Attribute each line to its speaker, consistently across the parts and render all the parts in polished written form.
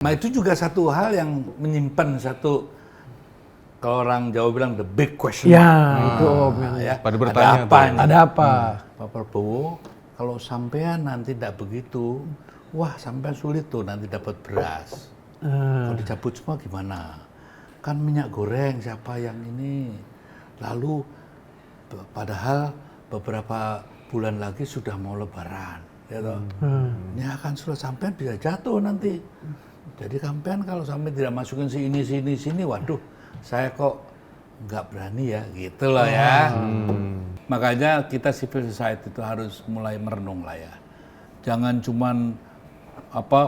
Speaker 1: Nah itu juga satu hal yang menyimpan satu, kalau orang Jawa bilang the big question.
Speaker 2: Ya, itu Om.
Speaker 1: Ya.
Speaker 3: Pada bertanya
Speaker 1: ada apa
Speaker 3: tuh.
Speaker 1: ini?
Speaker 2: Ada apa?
Speaker 1: Pak Prabowo, kalau sampean nanti tidak begitu, wah sampean sulit tuh nanti dapat beras. Kalau dicabut semua gimana? Kan minyak goreng siapa yang ini? Lalu padahal beberapa bulan lagi sudah mau lebaran. Ya toh? Ini akan sudah sampean bisa jatuh nanti. Jadi sampean kalau sampai tidak masukin sini, waduh, saya kok nggak berani ya, gitu loh ya. Makanya kita civil society itu harus mulai merenung lah ya. Jangan cuman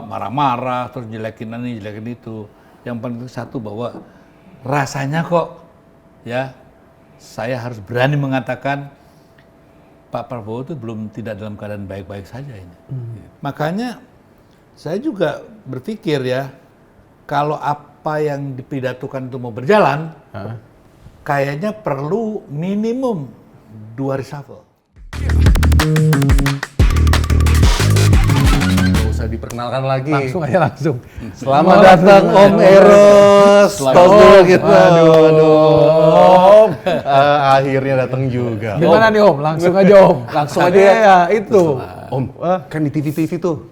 Speaker 1: marah-marah terus jelekin ini, jelekin itu. Yang penting satu bahwa rasanya kok ya saya harus berani mengatakan Pak Prabowo itu belum tidak dalam keadaan baik-baik saja ini. Makanya saya juga berpikir ya, kalau apa yang dipidatokan itu mau berjalan, kayaknya perlu minimum 2 reshuffle.
Speaker 3: Nggak usah diperkenalkan lagi.
Speaker 2: Langsung aja langsung.
Speaker 3: Selamat datang Om Eros. Tos dulu kita. Aduh. Akhirnya datang juga.
Speaker 2: Gimana nih Om? Langsung aja Om.
Speaker 3: Langsung aja ya.
Speaker 2: Itu.
Speaker 3: Om, kan di TV-TV tuh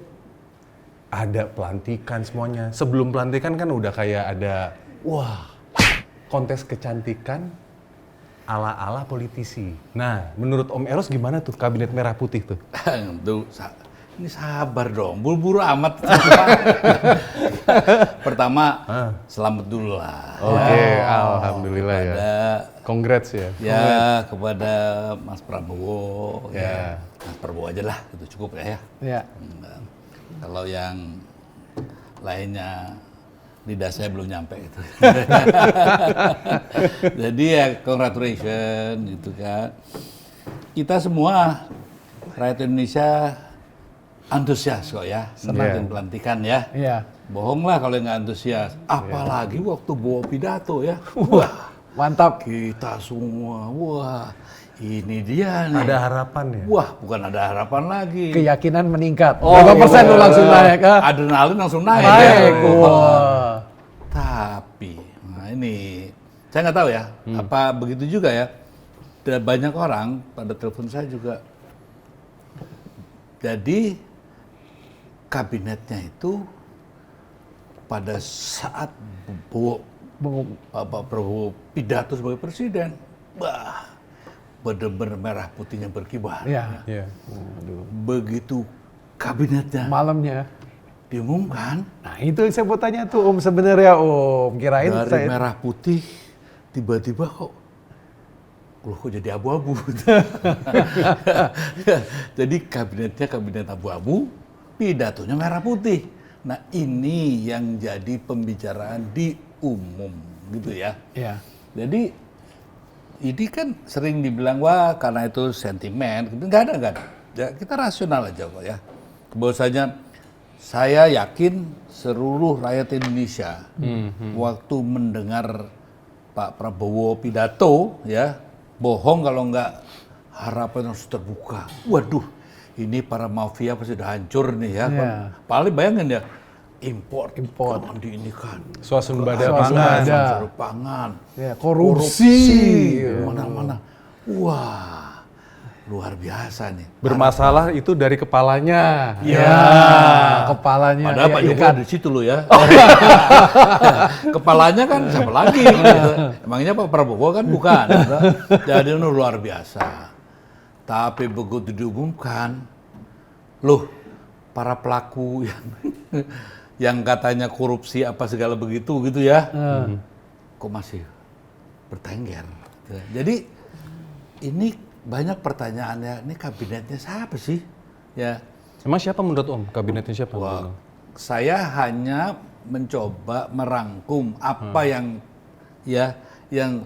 Speaker 3: ada pelantikan semuanya. Sebelum pelantikan kan udah kayak ada, kontes kecantikan ala-ala politisi. Nah, menurut Om Eros gimana tuh kabinet merah putih tuh?
Speaker 1: Ini sabar dong, buru-buru amat. Pertama, selamat dulu lah.
Speaker 3: Oke, alhamdulillah ya. Congrats ya.
Speaker 1: Ya, kepada Mas Prabowo. Ya, Mas Prabowo aja lah, itu cukup ya.
Speaker 2: Ya.
Speaker 1: Kalau yang lainnya lidah saya belum nyampe itu. Jadi ya congratulations gitu kan. Kita semua rakyat Indonesia antusias kok ya, senang pelantikan ya.
Speaker 2: Iya.
Speaker 1: Bohong lah kalau nggak antusias. Apalagi waktu bawa pidato ya. Wah,
Speaker 2: Mantap.
Speaker 1: kita semua, wah ini dia nih.
Speaker 3: Ada harapan ya?
Speaker 1: Wah, bukan ada harapan lagi.
Speaker 2: Keyakinan meningkat. Berapa persen lu langsung naik?
Speaker 1: Adrenalin langsung naik.
Speaker 2: Naik.
Speaker 1: Ya.
Speaker 2: Wah.
Speaker 1: Tapi, nah ini saya nggak tahu ya, apa begitu juga ya. Dan banyak orang pada telepon saya juga. Jadi kabinetnya itu pada saat Pak Prabowo pidato sebagai presiden, benar-benar merah putihnya berkibar.
Speaker 2: Iya.
Speaker 3: Iya.
Speaker 1: Begitu kabinetnya
Speaker 2: Malamnya.
Speaker 1: diumumkan,
Speaker 2: Nah itu yang saya mau tanya tuh Om sebenarnya Om. Kirain
Speaker 1: dari
Speaker 2: saya...
Speaker 1: merah putih tiba-tiba kok jadi abu-abu. Jadi kabinetnya kabinet abu-abu, pidatonya merah putih. Nah ini yang jadi pembicaraan di umum gitu ya.
Speaker 2: Iya.
Speaker 1: Jadi ini kan sering dibilang wah karena itu sentimen, nggak ada. Ya, kita rasional aja kok ya. Bahwasanya saya yakin seluruh rakyat Indonesia waktu mendengar Pak Prabowo pidato ya, bohong kalau nggak harapan harus terbuka. Waduh, ini para mafia pasti sudah hancur nih ya. Paling bayangin ya, import jangan diinikan.
Speaker 3: Swasembada
Speaker 1: pangan.
Speaker 2: Ya, korupsi.
Speaker 1: Mana-mana. Wah, luar biasa nih.
Speaker 3: Bermasalah itu dari kepalanya.
Speaker 2: Ya, kepalanya.
Speaker 1: Padahal
Speaker 2: ya,
Speaker 1: Pak Jokowi
Speaker 2: ikan.
Speaker 1: di situ loh ya. Kepalanya kan siapa lagi? Gitu. Emangnya Pak Prabowo kan bukan. Gitu. Jadi itu luar biasa. Tapi begitu diumumkan, loh para pelaku yang katanya korupsi apa segala begitu gitu ya, kok masih bertengger. Gitu. Jadi ini banyak pertanyaannya. Ini kabinetnya siapa sih? Ya.
Speaker 3: Emang siapa menurut Om? Kabinetnya siapa?
Speaker 1: Wah, saya hanya mencoba merangkum apa yang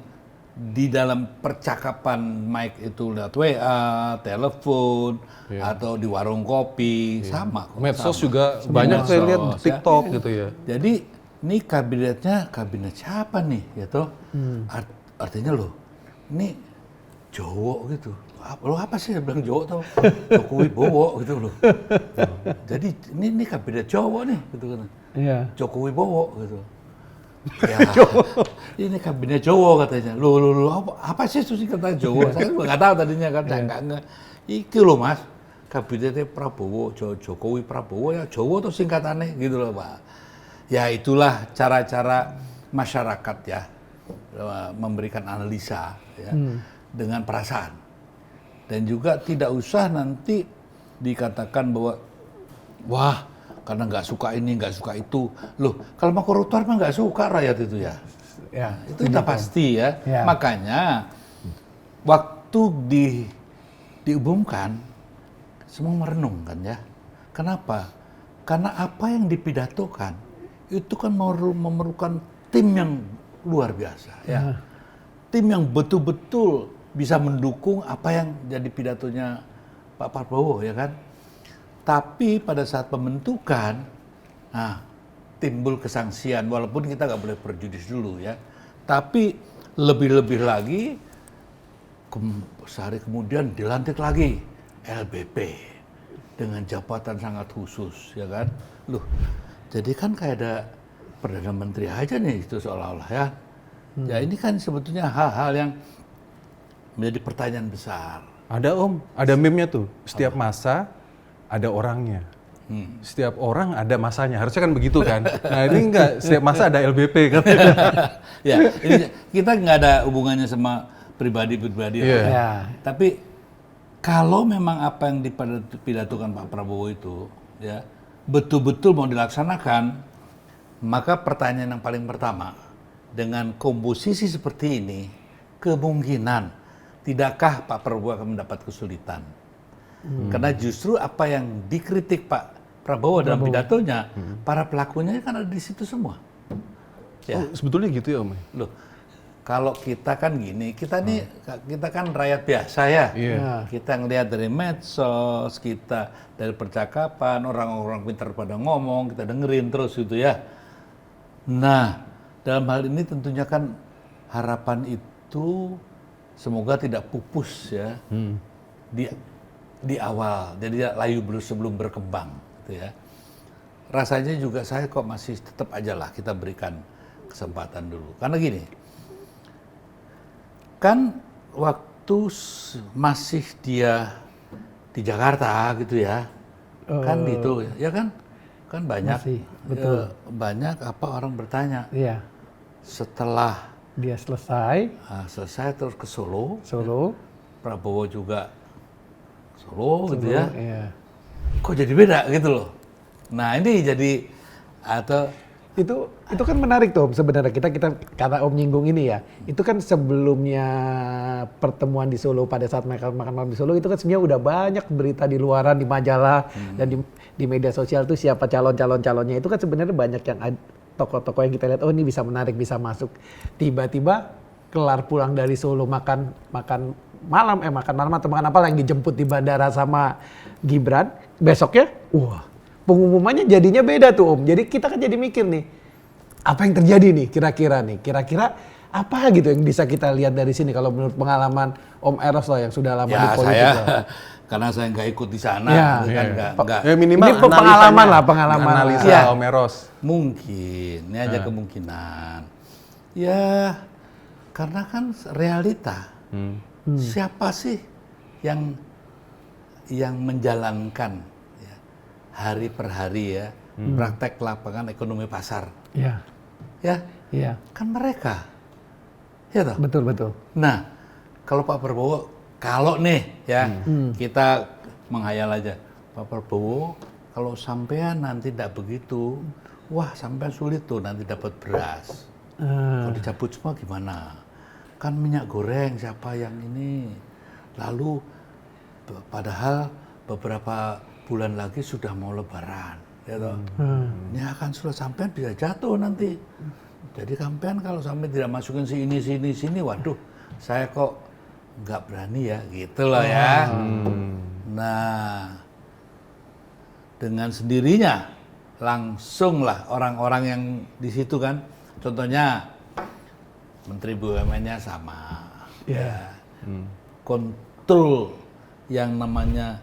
Speaker 1: di dalam percakapan Mike itu lewat WA, telepon, atau di warung kopi, sama kok.
Speaker 3: Medsos
Speaker 1: sama.
Speaker 3: juga banyak saya lihat di TikTok gitu ya.
Speaker 1: Jadi ini kabinetnya kabinet siapa nih, gitu? Artinya loh, ini Jowo gitu. Lo apa sih yang bilang Jowo tau? Jokowi Bowo gitu loh. Jadi ini kabinet Jowo nih, gitu kan.
Speaker 2: Iya.
Speaker 1: Jokowi Bowo gitu. Ya, ini kabinet Jowo katanya. Loh, apa sih itu singkatan Jowo? Saya juga nggak tahu tadinya kan, nggak. Iki loh mas, kabinetnya Prabowo, Jokowi Prabowo ya Jowo tuh singkatannya gitu loh Pak. Ya itulah cara-cara masyarakat ya memberikan analisa ya dengan perasaan. Dan juga tidak usah nanti dikatakan bahwa wah karena nggak suka ini, nggak suka itu. Loh, kalau mau koruptor mah nggak suka rakyat itu ya.
Speaker 2: Ya,
Speaker 1: Itu udah pasti ya.
Speaker 2: Ya.
Speaker 1: Makanya waktu diumumkan semua merenung kan ya. Kenapa? Karena apa yang dipidatokan itu kan memerlukan tim yang luar biasa ya. Tim yang betul-betul bisa mendukung apa yang jadi pidatonya Pak Prabowo ya kan. Tapi pada saat pembentukan, nah timbul kesangsian, walaupun kita nggak boleh prejudis dulu ya. Tapi lebih-lebih lagi, sehari kemudian dilantik lagi LBP dengan jabatan sangat khusus, ya kan? Loh, jadi kan kayak ada Perdana Menteri aja nih itu seolah-olah ya. Ya ini kan sebetulnya hal-hal yang menjadi pertanyaan besar.
Speaker 3: Ada Om, ada meme-nya tuh. Setiap masa ada orangnya. Setiap orang ada masanya. Harusnya kan begitu kan. Nah ini enggak, setiap masa ada LBP kan.
Speaker 1: Ya, ini kita nggak ada hubungannya sama pribadi-pribadi.
Speaker 3: Iya.
Speaker 2: Ya.
Speaker 1: Tapi kalau memang apa yang dipidatokan Pak Prabowo itu ya betul-betul mau dilaksanakan, maka pertanyaan yang paling pertama, dengan komposisi seperti ini, kemungkinan tidakkah Pak Prabowo akan mendapat kesulitan? Karena justru apa yang dikritik Pak Prabowo dalam pidatonya, para pelakunya kan ada di situ semua. Ya.
Speaker 3: Oh, sebetulnya gitu ya Om?
Speaker 1: Loh, kalau kita kan gini, kita kan rakyat biasa ya.
Speaker 3: Iya.
Speaker 1: Kita ngelihat dari medsos, kita dari percakapan, orang-orang pintar pada ngomong, kita dengerin terus gitu ya. Nah, dalam hal ini tentunya kan harapan itu semoga tidak pupus ya di awal, jadi layu sebelum berkembang, gitu ya. Rasanya juga saya kok masih tetap aja lah kita berikan kesempatan dulu, karena gini, kan waktu masih dia di Jakarta gitu ya, kan gitu ya kan banyak,
Speaker 2: Masih, betul.
Speaker 1: banyak apa orang bertanya
Speaker 2: Iya.
Speaker 1: setelah
Speaker 2: Dia selesai,
Speaker 1: selesai terus ke Solo, Prabowo juga Solo gitu ya.
Speaker 2: Iya.
Speaker 1: Kok jadi beda gitu loh. Nah ini jadi atau
Speaker 2: Itu kan menarik tuh Om, sebenarnya kita karena Om nyinggung ini ya. Itu kan sebelumnya pertemuan di Solo pada saat mereka makan malam di Solo itu kan sebenarnya udah banyak berita di luaran, di majalah dan di media sosial tuh siapa calonnya itu kan sebenarnya banyak yang tokoh-tokoh yang kita lihat oh ini bisa menarik, bisa masuk. Tiba-tiba kelar pulang dari Solo makan malam atau makan apa yang dijemput di bandara sama Gibran, besoknya wah pengumumannya jadinya beda tuh Om. Jadi kita kan jadi mikir nih, apa yang terjadi nih kira-kira apa gitu yang bisa kita lihat dari sini kalau menurut pengalaman Om Eros lah yang sudah lama di politik lah.
Speaker 1: Karena saya nggak ikut di sana,
Speaker 2: Ya,
Speaker 1: kan nggak.
Speaker 3: Ya minimal
Speaker 2: Ini pengalaman lah, pengalaman.
Speaker 3: Analisa
Speaker 1: Ya.
Speaker 3: Om Eros.
Speaker 1: Mungkin, ini aja kemungkinan. Ya, karena kan realita. Siapa sih yang menjalankan ya, hari per hari ya praktek lapangan ekonomi pasar?
Speaker 2: Iya.
Speaker 1: Ya,
Speaker 2: Iya.
Speaker 1: kan mereka. Ya toh?
Speaker 2: Betul.
Speaker 1: Nah, kalau Pak Prabowo, kalau nih ya kita menghayal aja, Pak Prabowo kalau sampean nanti tidak begitu, wah sampean sulit tuh nanti dapat beras. Kalau dicabut semua gimana? Kan minyak goreng siapa yang ini? Lalu padahal beberapa bulan lagi sudah mau Lebaran, ya toh? Ini akan sudah sampean bisa jatuh nanti. Jadi sampean kalau sampai tidak masukin sini, waduh, saya kok nggak berani ya, gitu loh ya. Nah, dengan sendirinya langsung lah orang-orang yang di situ kan, contohnya Menteri BUMN-nya sama, ya, kontrol yang namanya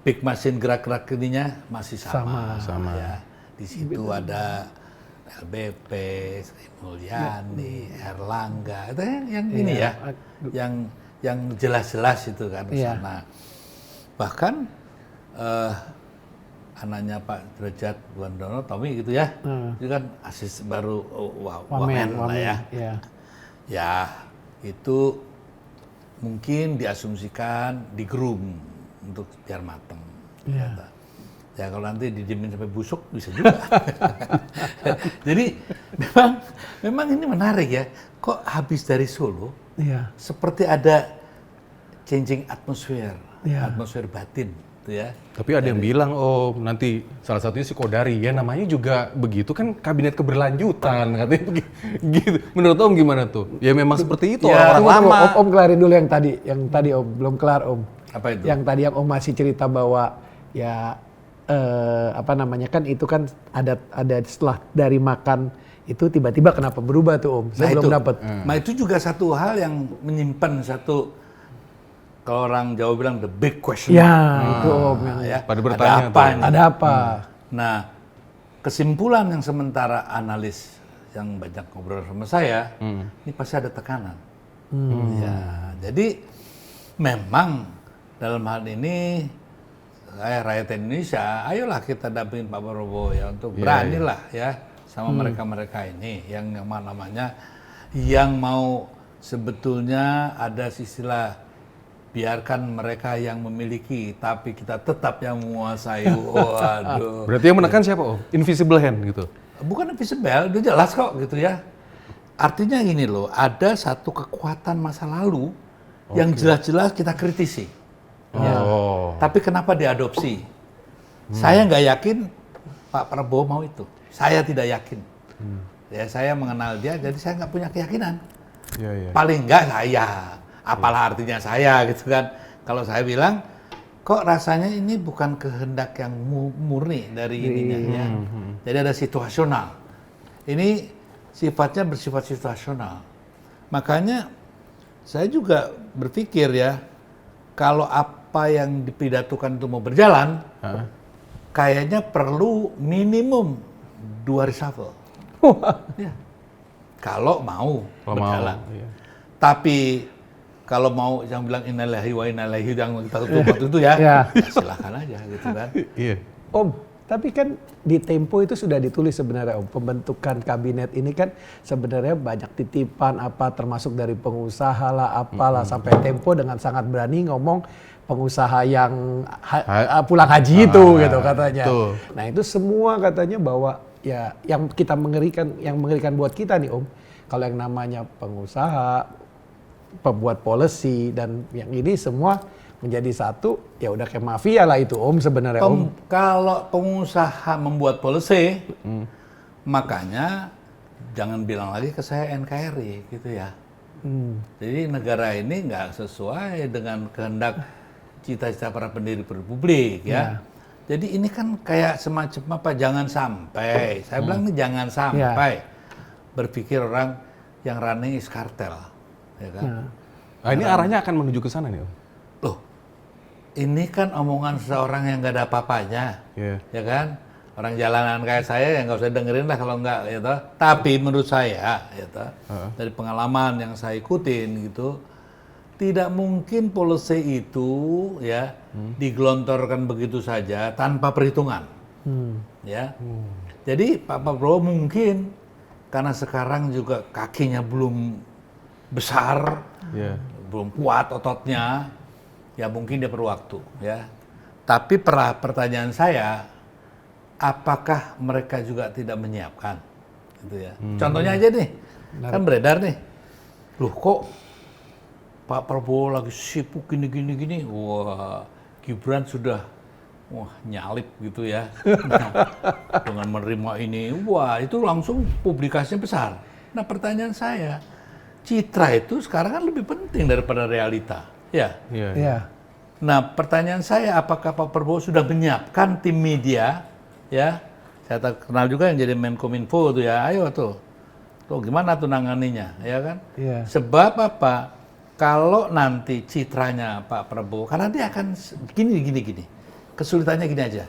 Speaker 1: big machine gerak-gerak ininya masih sama.
Speaker 3: Sama.
Speaker 1: Ya. Di situ ada LBP, Sri Mulyani, Erlangga, itu yang ini ya, yang jelas-jelas itu kan di
Speaker 2: Iya.
Speaker 1: sana. Bahkan anaknya Pak Derajat Wandono, Tommy gitu ya, itu kan asis baru wamen lah ya.
Speaker 2: Ya.
Speaker 1: Ya itu mungkin diasumsikan digroom untuk biar mateng.
Speaker 2: Iya.
Speaker 1: Ya kalau nanti didiemin sampai busuk bisa juga. Jadi memang ini menarik ya. Kok habis dari Solo
Speaker 2: Iya.
Speaker 1: seperti ada changing atmosphere,
Speaker 2: Iya.
Speaker 1: atmosfer batin, gitu ya.
Speaker 3: Tapi ada yang bilang, nanti salah satunya si Kodari, ya namanya juga begitu kan kabinet keberlanjutan, katanya gitu. Menurut Om gimana tuh? Ya memang seperti itu,
Speaker 1: Ya,
Speaker 3: orang-orang lama.
Speaker 2: Om kelarin dulu yang tadi Om belum kelar Om.
Speaker 1: Apa itu?
Speaker 2: Yang tadi yang Om masih cerita bahwa ya kan itu kan ada setelah dari makan itu tiba-tiba kenapa berubah tuh Om? Saya belum dapat.
Speaker 1: Nah itu juga satu hal yang menyimpan satu, kalau orang Jawa bilang the big question.
Speaker 2: Ya itu Om yang
Speaker 1: Ya,
Speaker 3: Pada bertanya
Speaker 1: ada apa
Speaker 3: tuh.
Speaker 1: ini?
Speaker 2: ada apa?
Speaker 1: Nah, kesimpulan yang sementara analis yang banyak ngobrol sama saya, ini pasti ada tekanan. Ya, jadi memang dalam hal ini rakyat Indonesia, ayolah kita dampingin Pak Prabowo ya untuk beranilah ya sama mereka-mereka ini yang namanya yang mau sebetulnya ada istilah biarkan mereka yang memiliki, tapi kita tetap yang menguasai. Waduh.
Speaker 3: Berarti yang menekan siapa Om? Invisible hand gitu?
Speaker 1: Bukan invisible, udah jelas kok gitu ya. Artinya gini loh, ada satu kekuatan masa lalu yang jelas-jelas kita kritisi. Ya. Tapi kenapa diadopsi? Saya nggak yakin Pak Prabowo mau itu. Saya tidak yakin. Ya saya mengenal dia, jadi saya nggak punya keyakinan.
Speaker 3: Iya.
Speaker 1: Paling nggak saya. Apalah artinya saya gitu kan. Kalau saya bilang, kok rasanya ini bukan kehendak yang murni dari ininya ya. Jadi ada situasional. Ini sifatnya bersifat situasional. Makanya saya juga berpikir ya, kalau apa yang dipidatukan itu mau berjalan, kayaknya perlu minimum 2 reshuffle. Ya. Kalau mau berjalan.
Speaker 3: Iya.
Speaker 1: Tapi kalau mau yang bilang innalillahi wa inna ilaihi yang kita tutup itu ya,
Speaker 2: Ya.
Speaker 1: ya silahkan aja gitu kan.
Speaker 3: Iya.
Speaker 2: Om, tapi kan di Tempo itu sudah ditulis sebenarnya Om, pembentukan kabinet ini kan sebenarnya banyak titipan apa termasuk dari pengusaha lah apalah sampai Tempo dengan sangat berani ngomong pengusaha yang pulang haji itu gitu katanya.
Speaker 3: betul.
Speaker 2: Nah, itu semua katanya bahwa ya yang mengerikan buat kita nih Om, kalau yang namanya pengusaha, pembuat policy dan yang ini semua menjadi satu, ya udah kayak mafia lah itu Om sebenarnya Om.
Speaker 1: Kalau pengusaha membuat policy, makanya jangan bilang lagi ke saya NKRI gitu ya. Jadi negara ini nggak sesuai dengan kehendak cita-cita para pendiri republik ya. Jadi ini kan kayak semacam apa? Jangan sampai, saya bilang ini jangan sampai berpikir orang yang running is kartel, ya kan?
Speaker 3: Nah, ini arahnya akan menuju ke sana nih Om.
Speaker 1: Loh, ini kan omongan seseorang yang nggak ada apa-apanya,
Speaker 3: Iya.
Speaker 1: ya kan? Orang jalanan kayak saya yang nggak usah dengerin lah kalau nggak, gitu. Tapi menurut saya, gitu, dari pengalaman yang saya ikutin gitu, tidak mungkin policy itu ya digelontorkan begitu saja tanpa perhitungan, ya. Jadi Pak Prabowo mungkin karena sekarang juga kakinya belum besar, belum kuat ototnya, ya mungkin dia perlu waktu, ya. Tapi pertanyaan saya, apakah mereka juga tidak menyiapkan, gitu ya? Contohnya aja nih, kan beredar nih, loh kok Pak Prabowo lagi sibuk gini, wah Gibran sudah nyalip gitu ya, dengan menerima ini, wah itu langsung publikasinya besar. Nah pertanyaan saya, citra itu sekarang kan lebih penting daripada realita, ya.
Speaker 2: Iya.
Speaker 1: Nah pertanyaan saya, apakah Pak Prabowo sudah menyiapkan tim media, ya? Saya kenal juga yang jadi Menkominfo tuh ya, ayo tuh gimana tuh nanganinya, ya kan?
Speaker 2: Iya.
Speaker 1: Sebab apa? Kalau nanti citranya Pak Prabowo, karena dia akan gini. Kesulitannya gini aja.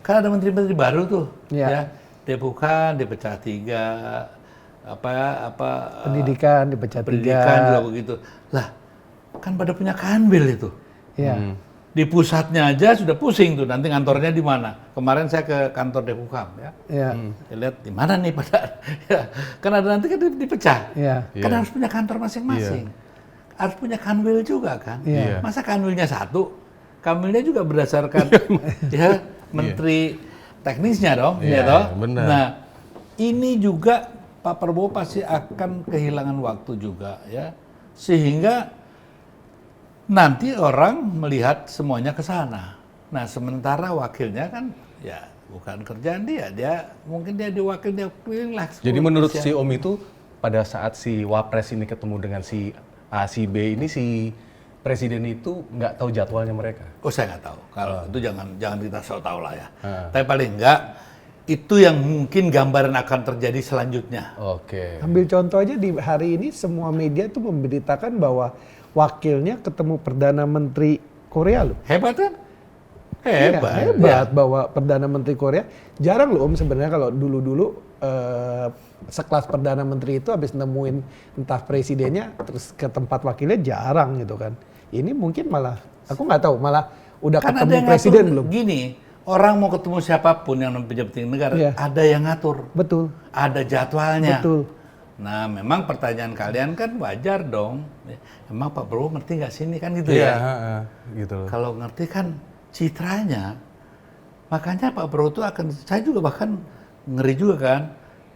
Speaker 1: Kan ada menteri-menteri baru tuh,
Speaker 2: Iya.
Speaker 1: ya. Depukan dipecah 3,
Speaker 2: Pendidikan dipecah 3.
Speaker 1: pendidikan juga begitu. Lah, kan pada punya kanwil itu.
Speaker 2: Ya.
Speaker 1: Di pusatnya aja sudah pusing tuh, nanti kantornya di mana. Kemarin saya ke kantor Depukam ya.
Speaker 2: Ya.
Speaker 1: Saya lihat di mana nih pada ya, kan ada nanti kan dipecah.
Speaker 2: Ya.
Speaker 1: Kan harus punya kantor masing-masing. Harus punya kanwil juga kan.
Speaker 2: Iya.
Speaker 1: Masa kanwilnya satu? Kanwilnya juga berdasarkan ya menteri teknisnya dong,
Speaker 3: Iya,
Speaker 1: ya toh.
Speaker 3: benar.
Speaker 1: Nah, ini juga Pak Prabowo pasti akan kehilangan waktu juga ya. Sehingga nanti orang melihat semuanya ke sana. Nah, sementara wakilnya kan ya bukan kerjaan dia mungkin dia diwakil dia pilih lah.
Speaker 3: Jadi menurut si Om itu pada saat si Wapres ini ketemu dengan si A, si B ini si Presiden itu nggak tahu jadwalnya mereka.
Speaker 1: Oh, saya nggak tahu. Kalau itu jangan kita so tahu lah ya. Tapi paling enggak itu yang mungkin gambaran akan terjadi selanjutnya.
Speaker 3: Oke.
Speaker 2: Ambil contoh aja di hari ini semua media tuh memberitakan bahwa wakilnya ketemu Perdana Menteri Korea loh.
Speaker 1: Hebat kan?
Speaker 2: Iya,
Speaker 1: Hebat.
Speaker 2: hebat bahwa Perdana Menteri Korea. Jarang loh Om sebenarnya kalau dulu-dulu sekelas Perdana Menteri itu habis nemuin entah presidennya terus ke tempat wakilnya jarang gitu kan. Ini mungkin malah, aku nggak tahu, malah udah
Speaker 1: Kan ada
Speaker 2: ketemu
Speaker 1: yang
Speaker 2: presiden
Speaker 1: ngatur.
Speaker 2: belum?
Speaker 1: Gini, orang mau ketemu siapapun yang pejabat tinggi negara,
Speaker 2: Iya.
Speaker 1: ada yang ngatur,
Speaker 2: Betul,
Speaker 1: ada jadwalnya.
Speaker 2: betul.
Speaker 1: Nah, memang pertanyaan kalian kan wajar dong. Emang Pak Prabowo ngerti nggak sini kan gitu
Speaker 3: Iya,
Speaker 1: ya?
Speaker 3: gitu loh.
Speaker 1: Kalau ngerti kan citranya, makanya Pak Prabowo itu akan, saya juga bahkan ngeri juga kan,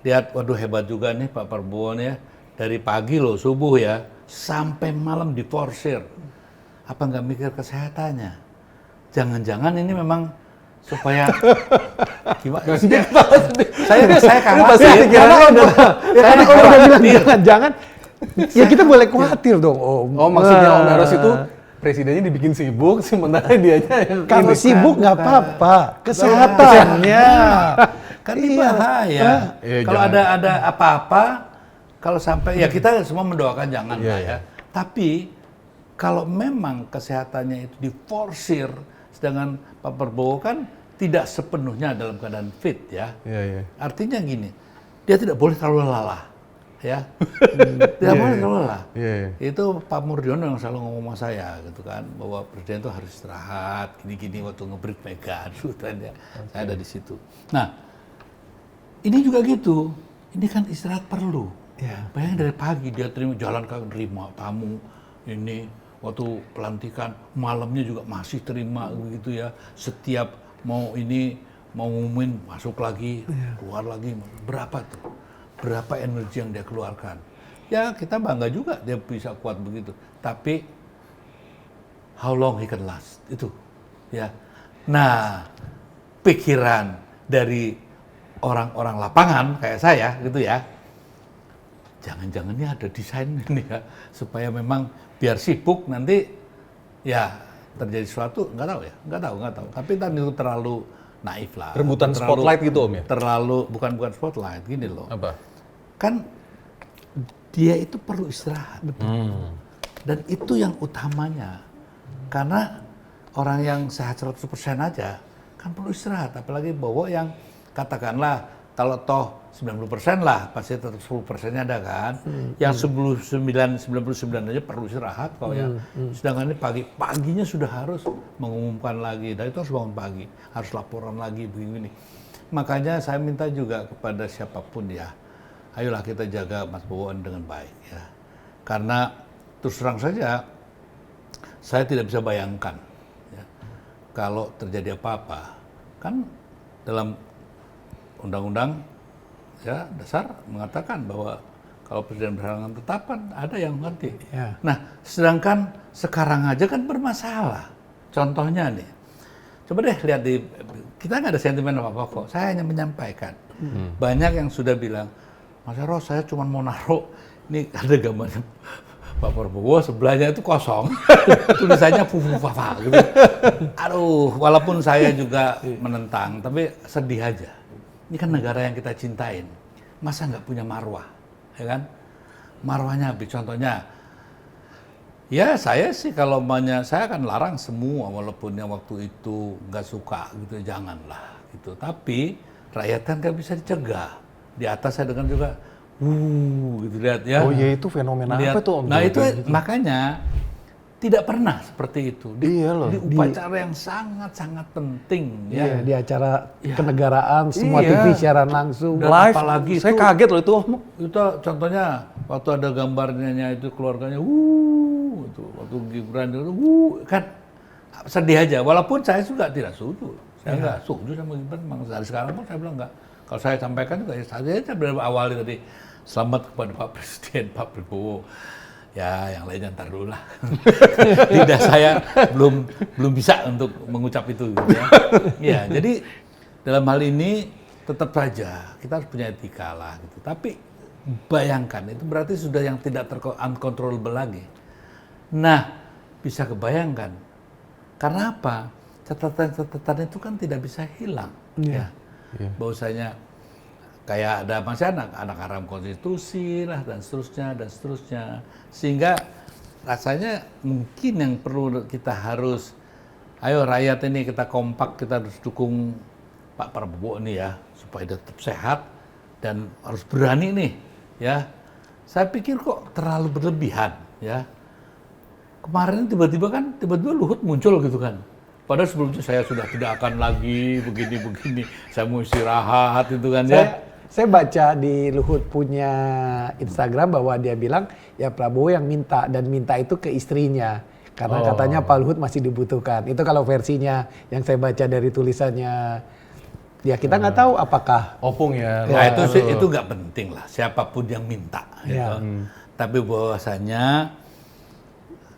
Speaker 1: lihat waduh hebat juga nih Pak Prabowo nih ya, dari pagi loh subuh ya, sampai malam diforsir. Apa nggak mikir kesehatannya? Jangan-jangan ini memang supaya gimana? Saya khawatir.
Speaker 2: Karena
Speaker 1: Saya
Speaker 2: udah bilang
Speaker 1: khawatir.
Speaker 2: jangan, ya kita boleh khawatir dong Om.
Speaker 3: Oh, maksudnya Om Eros itu presidennya dibikin sibuk, sementara dianya yang
Speaker 2: Kalau
Speaker 3: ini.
Speaker 2: sibuk nggak
Speaker 1: bukan.
Speaker 2: apa-apa, kesehatannya.
Speaker 1: Kan ini
Speaker 2: Iya.
Speaker 1: bahaya.
Speaker 3: Iya,
Speaker 1: Kalau
Speaker 3: jangan.
Speaker 1: ada apa-apa, kalau sampai ya kita semua mendoakan jangan
Speaker 3: Iya,
Speaker 1: lah ya.
Speaker 3: iya.
Speaker 1: Tapi kalau memang kesehatannya itu diforsir, sedangkan Pak Prabowo kan tidak sepenuhnya dalam keadaan fit ya.
Speaker 3: Iya, iya.
Speaker 1: Artinya gini, dia tidak boleh terlalu lelah, ya. Tidak boleh terlalu lelah.
Speaker 3: Iya, iya.
Speaker 1: Itu Pak Murdiono yang selalu ngomong sama saya, gitu kan, bahwa presiden itu harus istirahat, gini-gini waktu nge-brief Mega, gitu kan ya. Saya ada di situ. Nah, ini juga gitu. Ini kan istirahat perlu.
Speaker 2: Ya.
Speaker 1: Bayangin dari pagi dia jalan ke terima tamu ini waktu pelantikan malamnya juga masih terima begitu ya. Setiap mau ngumumin masuk lagi, keluar lagi. Berapa tuh? Berapa energi yang dia keluarkan? Ya kita bangga juga dia bisa kuat begitu. Tapi how long he can last itu ya. Nah, pikiran dari orang-orang lapangan kayak saya gitu ya. Jangan-jangan ini ada desain ini ya supaya memang biar sibuk nanti ya terjadi sesuatu nggak tahu. Tapi tadi itu terlalu naif lah.
Speaker 3: Rebutan spotlight gitu Om ya?
Speaker 1: Terlalu bukan spotlight gini loh.
Speaker 3: Apa?
Speaker 1: Kan dia itu perlu istirahat. Dan itu yang utamanya. Karena orang yang sehat 100% aja kan perlu istirahat. Apalagi bawa yang katakanlah kalau toh 90% lah pasti tetap 10%-nya ada kan. Yang 99 aja perlu istirahat kok ya. Sedangkan ini paginya sudah harus mengumumkan lagi. Dan itu harus bangun pagi, harus laporan lagi begini. Makanya saya minta juga kepada siapapun ya, ayolah kita jaga Mas Bowo dengan baik ya. Karena terus terang saja, saya tidak bisa bayangkan ya, kalau terjadi apa-apa. Kan dalam undang-undang ya dasar mengatakan bahwa kalau presiden berhalangan tetap kan ada yang ganti.
Speaker 2: Ya.
Speaker 1: Nah, sedangkan sekarang aja kan bermasalah. Contohnya nih, coba deh lihat kita nggak ada sentimen apa-apa kok. Saya hanya menyampaikan. Banyak yang sudah bilang, Mas Eros, saya cuma mau naruh, ini ada gambarnya Pak Prabowo, sebelahnya itu kosong, tulisannya fufufafa gitu. Aduh, walaupun saya juga menentang, tapi sedih aja. Ini kan negara yang kita cintain, masa nggak punya marwah, ya kan? Marwahnya habis, contohnya, ya saya sih kalau saya akan larang semua, walaupun yang waktu itu nggak suka gitu, janganlah gitu. Tapi rakyat kan nggak bisa dicegah. Di atas saya dengar juga, gitu lihat ya.
Speaker 3: Oh iya, itu fenomena
Speaker 1: Lihat.
Speaker 3: apa tuh Om?
Speaker 1: Nah
Speaker 3: Joy?
Speaker 1: itu makanya tidak pernah seperti itu
Speaker 3: Iya loh.
Speaker 1: di upacara yang sangat-sangat penting
Speaker 2: Iya,
Speaker 1: ya.
Speaker 2: di acara
Speaker 1: Iya.
Speaker 2: kenegaraan, semua
Speaker 3: Iya.
Speaker 2: TV siaran langsung.
Speaker 1: Dan
Speaker 3: Live,
Speaker 1: apalagi
Speaker 3: saya
Speaker 1: itu-
Speaker 3: kaget loh itu Om.
Speaker 1: Itu contohnya waktu ada gambarnya itu keluarganya, itu waktu Gibran itu, kan sedih aja. Walaupun saya juga tidak setuju, saya nggak setuju sama Gibran. Memang dari sekarang pun saya bilang nggak. Kalau saya sampaikan juga, ya saya berawali tadi selamat kepada Pak Presiden, Pak Prabowo. Ya, yang lainnya ntar dulu lah. Lidah saya belum bisa untuk mengucap itu. Gitu ya. Ya, jadi dalam hal ini tetap saja kita harus punya etika lah. Gitu. Tapi bayangkan itu berarti sudah yang tidak uncontrollable lagi. Nah, bisa kebayangkan. Karena apa? Catatan-catatan itu kan tidak bisa hilang.
Speaker 2: Iya.
Speaker 1: Ya. Bahwasanya kayak ada masih anak haram konstitusi lah dan seterusnya, sehingga rasanya mungkin yang perlu kita harus, ayo rakyat ini kita kompak, kita harus dukung Pak Prabowo ini ya supaya dia tetap sehat dan harus berani nih ya. Saya pikir kok terlalu berlebihan ya. Kemarin tiba-tiba Luhut muncul gitu kan. Padahal sebelumnya saya sudah tidak akan lagi begini, saya mau istirahat itu kan ya.
Speaker 2: Saya baca di Luhut punya Instagram bahwa dia bilang ya Prabowo yang minta, dan minta itu ke istrinya karena katanya Pak Luhut masih dibutuhkan. Itu kalau versinya yang saya baca dari tulisannya. Ya kita nggak tahu apakah
Speaker 3: Opung ya.
Speaker 1: Nah itu nggak penting lah siapapun yang minta.
Speaker 2: Ya.
Speaker 1: Gitu. Tapi bahwasanya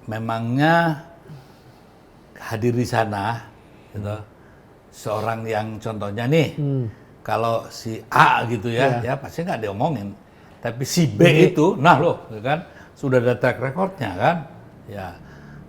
Speaker 1: memangnya hadir di sana, gitu, seorang yang contohnya nih. Kalau si A gitu ya pasti nggak diomongin. Tapi si B itu, nah loh, kan sudah ada track recordnya kan. Ya,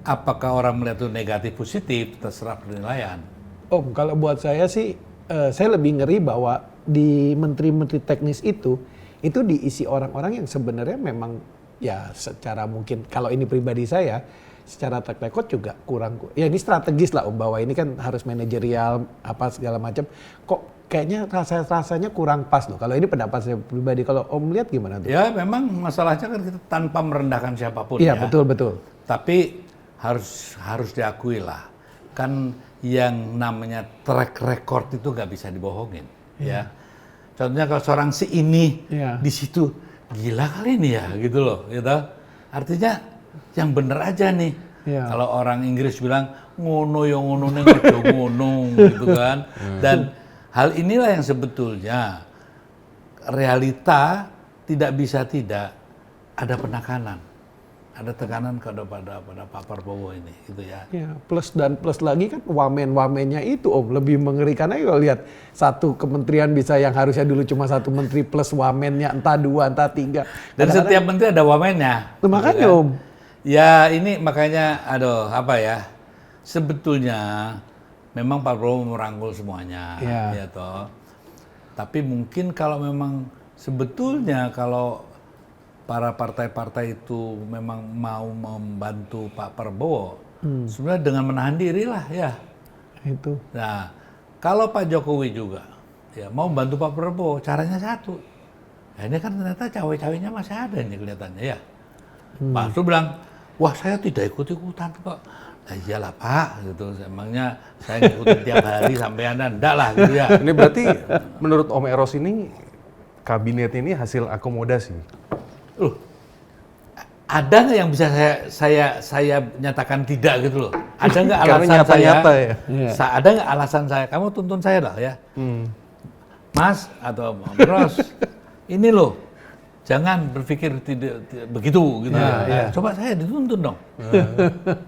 Speaker 1: apakah orang melihat itu negatif positif terserah penilaian.
Speaker 2: Om, kalau buat saya sih, saya lebih ngeri bahwa di menteri-menteri teknis itu diisi orang-orang yang sebenarnya memang ya secara mungkin kalau ini pribadi saya, secara track record juga kurang. Ya ini strategis lah Om, bahwa ini kan harus manajerial apa segala macam. Kok kayaknya rasanya kurang pas loh. Kalau ini pendapat saya pribadi. Kalau Om lihat gimana tuh?
Speaker 1: Ya memang masalahnya kan kita tanpa merendahkan siapapun
Speaker 2: Iya,
Speaker 1: ya.
Speaker 2: betul.
Speaker 1: Tapi harus diakui lah, kan yang namanya track record itu nggak bisa dibohongin, ya. Contohnya kalau seorang si ini di situ gila kali ini ya, gitu loh, gitu. Artinya yang bener aja nih. Kalau orang Inggris bilang ngono yo ngono neng aja ngono, gitu kan. Dan hal inilah yang sebetulnya realita tidak bisa tidak ada penekanan. Ada tekanan pada Pak Prabowo ini, gitu ya.
Speaker 2: Ya, plus lagi kan wamen-wamennya itu Om lebih mengerikan aja kalau lihat satu kementerian bisa yang harusnya dulu cuma satu menteri plus wamennya entah 2 entah 3.
Speaker 1: Dan setiap menteri ada wamennya.
Speaker 2: Nah, makanya
Speaker 1: gitu kan.
Speaker 2: Om.
Speaker 1: Ya ini makanya, apa ya? Sebetulnya memang Pak Prabowo merangkul semuanya, ya toh. Tapi mungkin kalau memang sebetulnya kalau para partai-partai itu memang mau membantu Pak Prabowo, sebenarnya dengan menahan diri lah ya.
Speaker 2: Itu.
Speaker 1: Nah, kalau Pak Jokowi juga ya mau membantu Pak Prabowo, caranya satu. Nah, ini kan ternyata cawe-cawenya masih ada ini kelihatannya ya. Pak Su bilang, wah saya tidak ikut-ikutan kok. Nah iyalah Pak, gitu. Emangnya saya ngikutin tiap hari sampai Anda enggak lah gitu ya.
Speaker 3: Ini berarti menurut Om Eros ini kabinet ini hasil akomodasi.
Speaker 1: Loh, ada nggak yang bisa saya nyatakan tidak gitu loh? Ada nggak
Speaker 3: Karena
Speaker 1: alasan
Speaker 3: nyata-nyata
Speaker 1: saya?
Speaker 3: ya?
Speaker 1: Ada nggak alasan saya? Kamu tuntun saya lah ya, Mas atau Ros, ini loh, jangan berpikir tidak begitu gitu. Coba saya dituntun dong.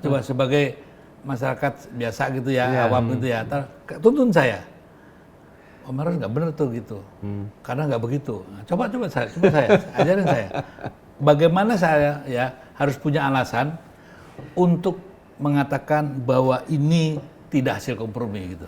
Speaker 1: Coba sebagai masyarakat biasa gitu ya, awam gitu ya, tuntun saya. Om Eros nggak benar tuh gitu, karena nggak begitu. Nah, coba saya, ajarin saya. Bagaimana saya ya harus punya alasan untuk mengatakan bahwa ini tidak hasil kompromi gitu.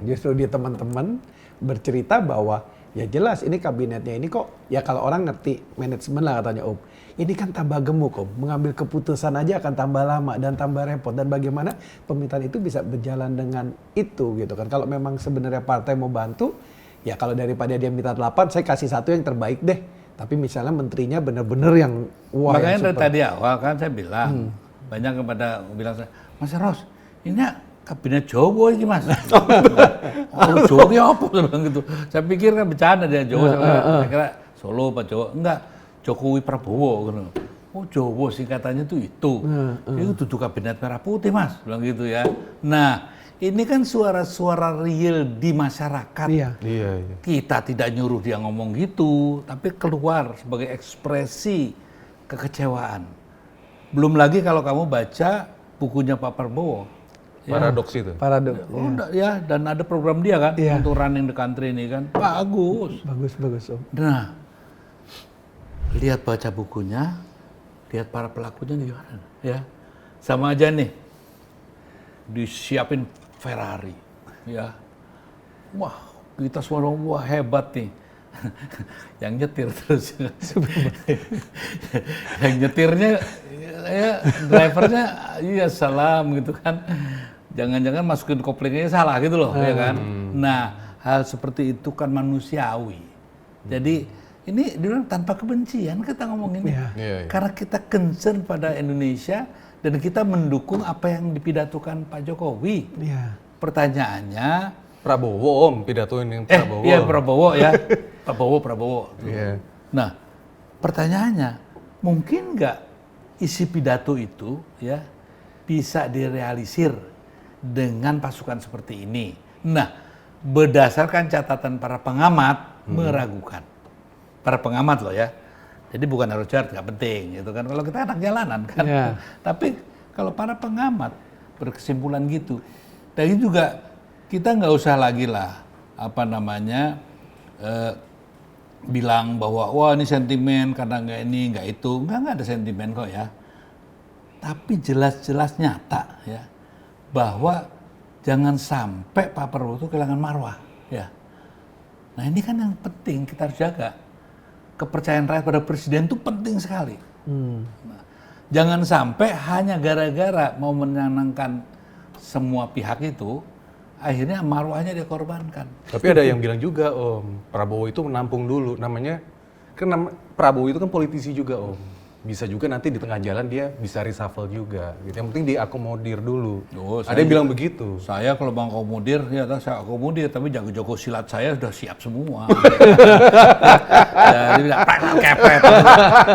Speaker 2: Justru dia teman-teman bercerita bahwa ya jelas ini kabinetnya ini kok ya kalau orang ngerti manajemen lah katanya Om. Ini kan tambah gemuk Om, mengambil keputusan aja akan tambah lama dan tambah repot, dan bagaimana pemerintahan itu bisa berjalan dengan itu gitu kan. Kalau memang sebenarnya partai mau bantu ya kalau daripada dia minta 8, saya kasih 1 yang terbaik deh. Tapi misalnya menterinya bener-bener yang wah.
Speaker 1: Makanya
Speaker 2: yang
Speaker 1: dari
Speaker 2: super.
Speaker 1: tadi awal kan saya bilang, banyak kepada bilang saya, Mas Ros, ini kabinet Jowo ini Mas. Oh Jowo ini apa? Gitu. Saya pikir kan bercanda dia Jowo, saya kira Solo Pak Jowo. Enggak, Jokowi Prabowo. Gitu. Oh Jowo singkatannya tuh itu. Itu duduk kabinet merah putih Mas, bilang gitu ya. Nah, ini kan suara-suara real di masyarakat.
Speaker 2: Iya.
Speaker 3: Iya.
Speaker 1: Kita tidak nyuruh dia ngomong gitu, tapi keluar sebagai ekspresi kekecewaan. Belum lagi kalau kamu baca bukunya Pak Prabowo.
Speaker 3: Paradoks itu.
Speaker 2: Paradok.
Speaker 1: Oh, ya, dan ada program dia kan
Speaker 2: Iya.
Speaker 1: untuk running the country ini kan. Bagus.
Speaker 2: Bagus Om.
Speaker 1: Nah, lihat baca bukunya, lihat para pelakunya gimana. Ya, sama aja nih. Disiapin Ferrari, ya. Wah, kita semua wah hebat nih. Yang nyetir terus. Yang nyetirnya, ya drivernya, iya salam gitu kan. Jangan-jangan masukin koplingnya salah gitu loh, ya kan. Nah, hal seperti itu kan manusiawi. Jadi ini dibilang tanpa kebencian kita ngomonginnya.
Speaker 2: Iya.
Speaker 3: Iya.
Speaker 1: Karena kita concern pada Indonesia dan kita mendukung apa yang dipidatokan Pak Jokowi.
Speaker 2: Iya.
Speaker 1: Pertanyaannya,
Speaker 3: Prabowo Om, pidatoin yang Prabowo.
Speaker 1: iya Prabowo ya, Prabowo.
Speaker 3: Iya.
Speaker 1: Nah, pertanyaannya, mungkin nggak isi pidato itu ya bisa direalisir dengan pasukan seperti ini? Nah, berdasarkan catatan para pengamat meragukan. Para pengamat loh ya. Jadi bukan harus Jarod, nggak penting gitu kan. Kalau kita anak jalanan kan.
Speaker 2: Iya.
Speaker 1: Tapi kalau para pengamat berkesimpulan gitu. Dan ini juga kita nggak usah lagi lah bilang bahwa wah ini sentimen karena nggak ini nggak itu. Nggak ada sentimen kok ya. Tapi jelas-jelas nyata ya bahwa jangan sampai Pak Prabowo itu kehilangan marwah ya. Nah ini kan yang penting kita harus jaga. Kepercayaan rakyat pada presiden itu penting sekali. Nah, jangan sampai hanya gara-gara mau menyenangkan semua pihak itu, akhirnya marwahnya dikorbankan.
Speaker 3: Tapi ada yang bilang juga Om, Prabowo itu menampung dulu. Namanya, kan Prabowo itu kan politisi juga Om. Bisa juga nanti di tengah jalan dia bisa reshuffle juga. Gitu. Yang penting diakomodir dulu.
Speaker 1: Oh,
Speaker 3: ada yang bilang begitu.
Speaker 1: Saya kalau mau akomodir, ya saya akomodir, tapi jago-jago silat saya sudah siap semua. Jadi bilang, kepret.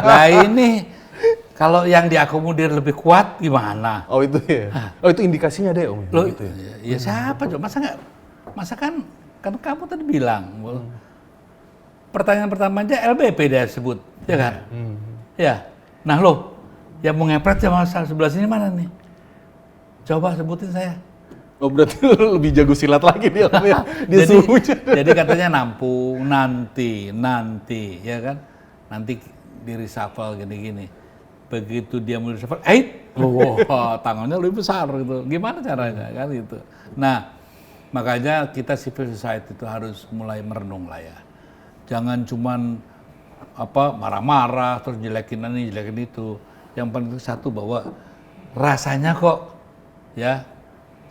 Speaker 1: Nah ini, kalau yang diakomodir lebih kuat gimana?
Speaker 3: Oh itu ya? Oh itu indikasinya deh Om?
Speaker 1: Loh,
Speaker 3: Gitu ya?
Speaker 1: ya siapa coba? Masa kan kamu tadi bilang, pertanyaan pertama aja LBP dia sebut, ya kan? Ya, nah loh, yang mau ngepret sama sebelah sini mana nih? Coba sebutin saya.
Speaker 3: Oh berarti lu lebih jago silat lagi dia Om ya? Dia
Speaker 1: jadi katanya nampung, nanti, ya kan? Nanti di reshuffle gini-gini. Begitu dia mau reshuffle, wah tangannya lebih besar gitu. Gimana caranya kan gitu. Nah, makanya kita civil society itu harus mulai merenung lah ya. Jangan cuman marah-marah terus jelekin ini, jelekin itu. Yang penting satu bahwa rasanya kok ya